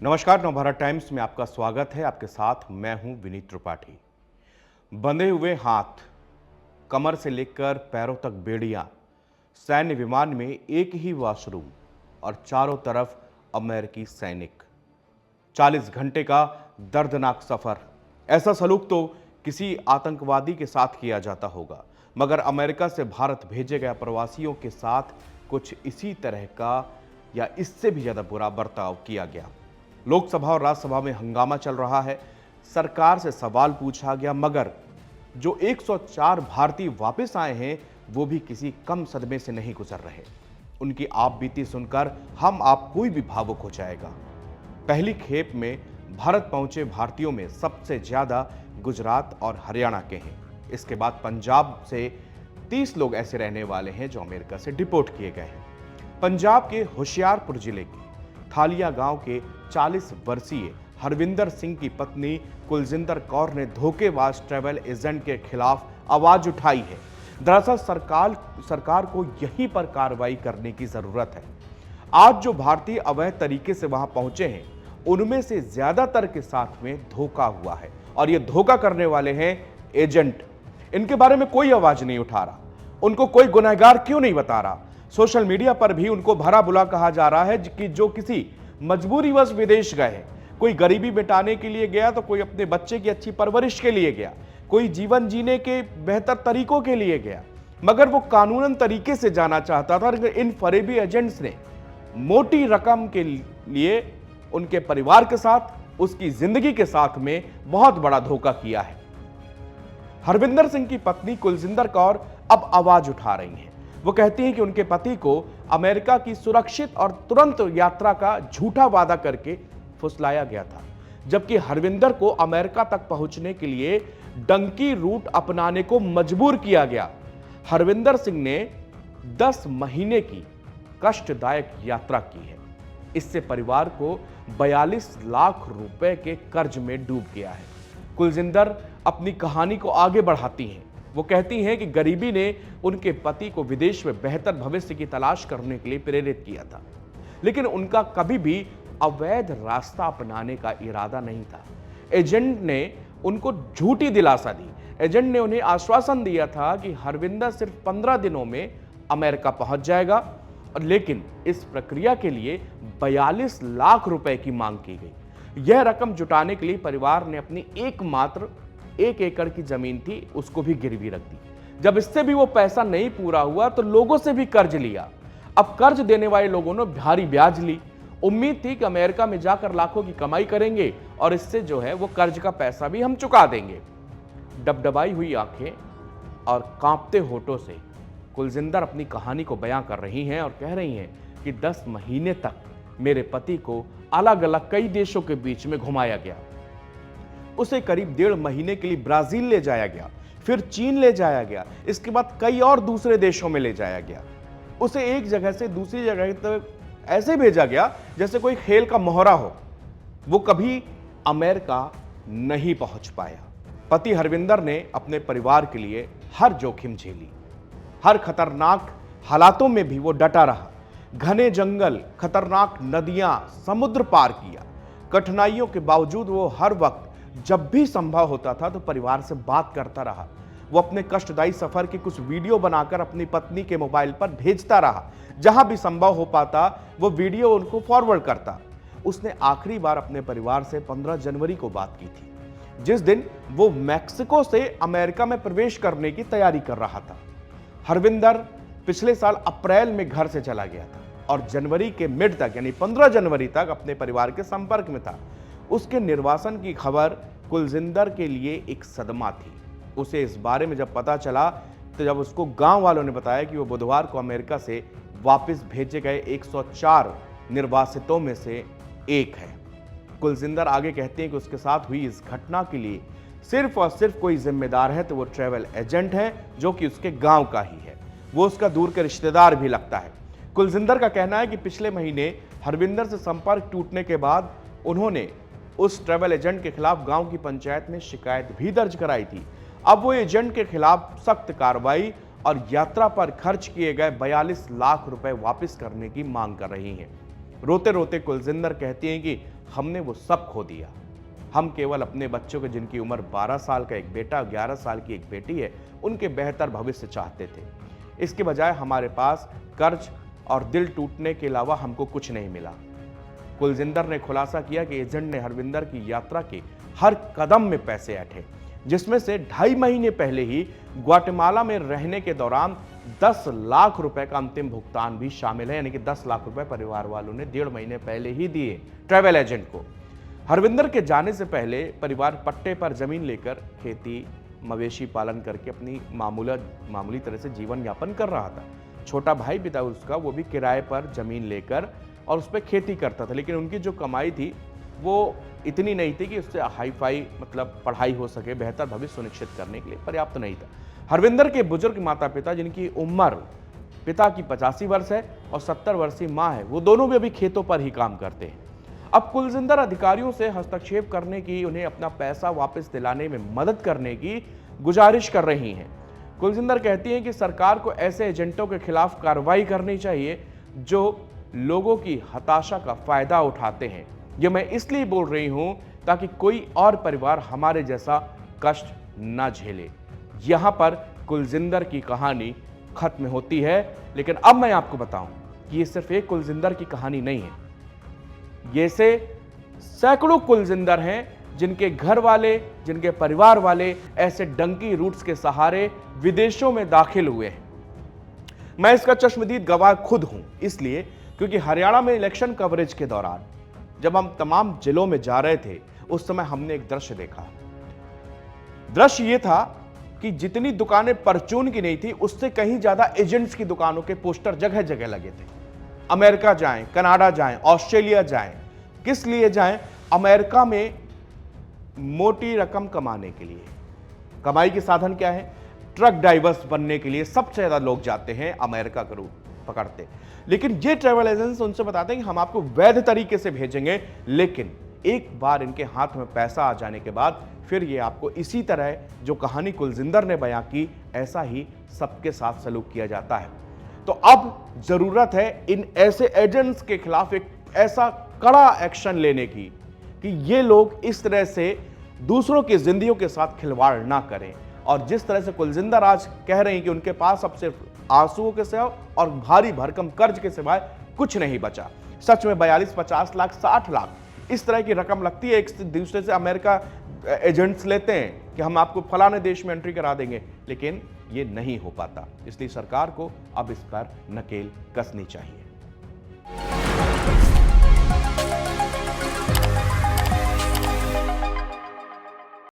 नमस्कार, नवभारत टाइम्स में आपका स्वागत है। आपके साथ मैं हूं विनीत त्रिपाठी। बंधे हुए हाथ, कमर से लेकर पैरों तक बेड़ियां, सैन्य विमान में एक ही वॉशरूम और चारों तरफ अमेरिकी सैनिक। 40 घंटे का दर्दनाक सफर। ऐसा सलूक तो किसी आतंकवादी के साथ किया जाता होगा, मगर अमेरिका से भारत भेजे गए प्रवासियों के साथ कुछ इसी तरह का या इससे भी ज्यादा बुरा बर्ताव किया गया। लोकसभा और राज्यसभा में हंगामा चल रहा है। सरकार से सवाल पूछा गया, मगर जो 104 भारतीय वापस आए हैं वो भी किसी कम सदमे से नहीं गुजर रहे। उनकी आप बीती सुनकर हम आप कोई भी भावुक हो जाएगा। पहली खेप में भारत पहुंचे भारतीयों में सबसे ज्यादा गुजरात और हरियाणा के हैं। इसके बाद पंजाब से 30 लोग ऐसे रहने वाले हैं जो अमेरिका से डिपोर्ट किए गए हैं। पंजाब के होशियारपुर जिले के थालिया गांव के 40 वर्षीय हरविंदर सिंह की पत्नी कुलजिंदर कौर ने धोखेबाज ट्रैवल एजेंट के खिलाफ आवाज उठाई है। दरअसल सरकार को यहीं पर कार्रवाई करने की जरूरत है। आज जो भारतीय अवैध तरीके से वहां पहुंचे हैं उनमें से ज्यादातर के साथ में धोखा हुआ है, और ये धोखा करने वाले हैं एजेंट। इनके बारे में कोई आवाज नहीं उठा रहा, उनको कोई गुनहगार क्यों नहीं बता रहा। सोशल मीडिया पर भी उनको भला बुरा कहा जा रहा है कि जो किसी मजबूरीवश विदेश गए हैं। कोई गरीबी मिटाने के लिए गया तो कोई अपने बच्चे की अच्छी परवरिश के लिए गया, कोई जीवन जीने के बेहतर तरीकों के लिए गया, मगर वो कानूनन तरीके से जाना चाहता था। इन फरेबी एजेंट्स ने मोटी रकम के लिए उनके परिवार के साथ, उसकी जिंदगी के साथ में बहुत बड़ा धोखा किया है। हरविंदर सिंह की पत्नी कुलजिंदर कौर अब आवाज उठा रही हैं। वो कहती हैं कि उनके पति को अमेरिका की सुरक्षित और तुरंत यात्रा का झूठा वादा करके फुसलाया गया था, जबकि हरविंदर को अमेरिका तक पहुंचने के लिए डंकी रूट अपनाने को मजबूर किया गया। हरविंदर सिंह ने 10 महीने की कष्टदायक यात्रा की है। इससे परिवार को 42 लाख रुपए के कर्ज में डूब गया है। कुलजिंदर अपनी कहानी को आगे बढ़ाती हैं। वो कहती हैं कि गरीबी ने उनके पति को विदेश में बेहतर भविष्य की तलाश करने के लिए प्रेरित किया था, लेकिन उनका कभी भी अवैध रास्ता अपनाने का इरादा नहीं था। एजेंट ने उनको झूठी दिलासा दी। एजेंट ने उन्हें आश्वासन दिया था कि हरविंदर सिर्फ 15 दिनों में अमेरिका पहुंच जाएगा, लेकिन इस प्रक्रिया के लिए 42 लाख रुपए की मांग की गई। यह रकम जुटाने के लिए परिवार ने अपनी एकमात्र 1 एकड़ की जमीन थी, उसको भी गिरवी रख दी। जब इससे भी वो पैसा नहीं पूरा हुआ तो लोगों से भी कर्ज लिया। अब कर्ज देने वाले लोगों ने भारी ब्याज ली। उम्मीद थी कि अमेरिका में जाकर लाखों की कमाई करेंगे और इससे जो है वो कर्ज का पैसा भी हम चुका देंगे। डबडबाई हुई आंखें और कांपते होठों से कुलजिंदर अपनी कहानी को बयां कर रही हैं और कह रही हैं कि 10 महीने तक मेरे पति को अलग अलग कई देशों के बीच में घुमाया गया। उसे करीब 1.5 महीने के लिए ब्राजील ले जाया गया, फिर चीन ले जाया गया, इसके बाद कई और दूसरे देशों में ले जाया गया। उसे एक जगह से दूसरी जगह तक ऐसे भेजा गया जैसे कोई खेल का मोहरा हो। वो कभी अमेरिका नहीं पहुंच पाया। पति हरविंदर ने अपने परिवार के लिए हर जोखिम झेली। हर खतरनाक हालातों में भी वो डटा रहा। घने जंगल, खतरनाक नदियां, समुद्र पार किया। कठिनाइयों के बावजूद वो हर वक्त जब भी संभव होता था तो परिवार से बात करता रहा। वो अपने कष्टदायी सफर की कुछ वीडियो बनाकर अपनी पत्नी के मोबाइल पर भेजता रहा। जहां भी संभव हो पाता वो वीडियो उनको फॉरवर्ड करता। उसने आखिरी बार अपने परिवार से 15 जनवरी को बात की थी, जिस दिन वो मैक्सिको से अमेरिका में प्रवेश करने की तैयारी कर रहा था। हरविंदर पिछले साल अप्रैल में घर से चला गया था और जनवरी के मिड तक यानी 15 जनवरी तक अपने परिवार के संपर्क में था। उसके निर्वासन की खबर कुलजिंदर के लिए एक सदमा थी। उसे इस बारे में जब पता चला तो जब उसको गांव वालों ने बताया कि वो बुधवार को अमेरिका से वापस भेजे गए 104 निर्वासितों में से एक है। कुलजिंदर आगे कहते हैं कि उसके साथ हुई इस घटना के लिए सिर्फ और सिर्फ कोई जिम्मेदार है तो वो ट्रैवल एजेंट है, जो कि उसके गांव का ही है। वो उसका दूर के रिश्तेदार भी लगता है। कुलजिंदर का कहना है कि पिछले महीने हरविंदर से संपर्क टूटने के बाद उन्होंने उस ट्रैवल एजेंट के खिलाफ गांव की पंचायत में शिकायत भी दर्ज कराई थी। अब वो एजेंट के खिलाफ सख्त कार्रवाई और यात्रा पर खर्च किए गए 42 लाख रुपए वापस करने की मांग कर रही हैं। रोते रोते कुलजिंदर कहती हैं कि हमने वो सब खो दिया। हम केवल अपने बच्चों के, जिनकी उम्र 12 साल का एक बेटा, 11 साल की एक बेटी है, उनके बेहतर भविष्य चाहते थे। इसके बजाय हमारे पास कर्ज और दिल टूटने के अलावा हमको कुछ नहीं मिला। कुलजिंदर ने खुलासा किया कि एजेंट ने हरविंदर की यात्रा के हर कदम में पैसे ऐंठे, जिसमें से 2.5 महीने पहले ही ग्वाटेमाला में रहने के दौरान 10 लाख रुपए का अंतिम भुगतान भी शामिल है। यानी कि 10 लाख रुपए परिवार वालों ने 1.5 महीने पहले ही दिए ट्रैवल एजेंट को। हरविंदर के जाने से पहले परिवार पट्टे पर जमीन लेकर खेती मवेशी पालन करके अपनी मामूली तरह से जीवन यापन कर रहा था। छोटा भाई भी था उसका, वो भी किराए पर जमीन लेकर और उस पर खेती करता था, लेकिन उनकी जो कमाई थी वो इतनी नहीं थी कि उससे हाई फाई मतलब पढ़ाई हो सके, बेहतर भविष्य सुनिश्चित करने के लिए पर्याप्त नहीं था। हरविंदर के बुजुर्ग माता पिता, जिनकी उम्र पिता की 85 वर्ष है और 70 वर्षीय माँ है, वो दोनों भी अभी खेतों पर ही काम करते हैं। अब कुलजिंदर अधिकारियों से हस्तक्षेप करने की, उन्हें अपना पैसा वापस दिलाने में मदद करने की गुजारिश कर रही हैं। कुलजिंदर कहती हैं कि सरकार को ऐसे एजेंटों के खिलाफ कार्रवाई करनी चाहिए जो लोगों की हताशा का फायदा उठाते हैं। ये मैं इसलिए बोल रही हूं ताकि कोई और परिवार हमारे जैसा कष्ट न झेले। यहां पर कुलजिंदर की कहानी खत्म होती है, लेकिन अब मैं आपको बताऊं कि ये सिर्फ एक कुलजिंदर की कहानी नहीं है। ये से सैकड़ों कुलजिंदर हैं जिनके घर वाले, जिनके परिवार वाले ऐसे डंकी रूट्स के सहारे विदेशों में दाखिल हुए हैं। मैं इसका चश्मदीद गवाह खुद हूं, इसलिए क्योंकि हरियाणा में इलेक्शन कवरेज के दौरान जब हम तमाम जिलों में जा रहे थे, उस समय हमने एक दृश्य देखा। दृश्य यह था कि जितनी दुकानें परचून की नहीं थी, उससे कहीं ज्यादा एजेंट्स की दुकानों के पोस्टर जगह जगह लगे थे। अमेरिका जाएं, कनाडा जाएं, ऑस्ट्रेलिया जाएं, किस लिए जाएं? अमेरिका में मोटी रकम कमाने के लिए। कमाई के साधन क्या है? ट्रक ड्राइवर्स बनने के लिए सबसे ज्यादा लोग जाते हैं अमेरिका का रूट पकड़ते। लेकिन ये ट्रैवल एजेंट्स उनसे बताते हैं कि हम आपको वैध तरीके से भेजेंगे, लेकिन एक बार इनके हाथ में पैसा आ जाने के बाद फिर ये आपको इसी तरह जो कहानी कुलजिंदर ने बयां की, ऐसा ही सबके साथ सलूक किया जाता है। तो अब जरूरत है इन ऐसे एजेंट्स के खिलाफ एक ऐसा कड़ा एक्शन लेने की कि ये लोग इस तरह से दूसरों की जिंदगियों के साथ खिलवाड़ ना करें। और जिस तरह से कुलजिंदर आज कह रहे हैं कि उनके पास अब सिर्फ आंसुओं के सिवा और भारी भरकम कर्ज के सिवाय कुछ नहीं बचा। सच में 42, 50 लाख, 60 लाख इस तरह की रकम लगती है। एक दूसरे से अमेरिका एजेंट्स लेते हैं कि हम आपको फलाने देश में एंट्री करा देंगे, लेकिन ये नहीं हो पाता। इसलिए सरकार को अब इस पर नकेल कसनी चाहिए।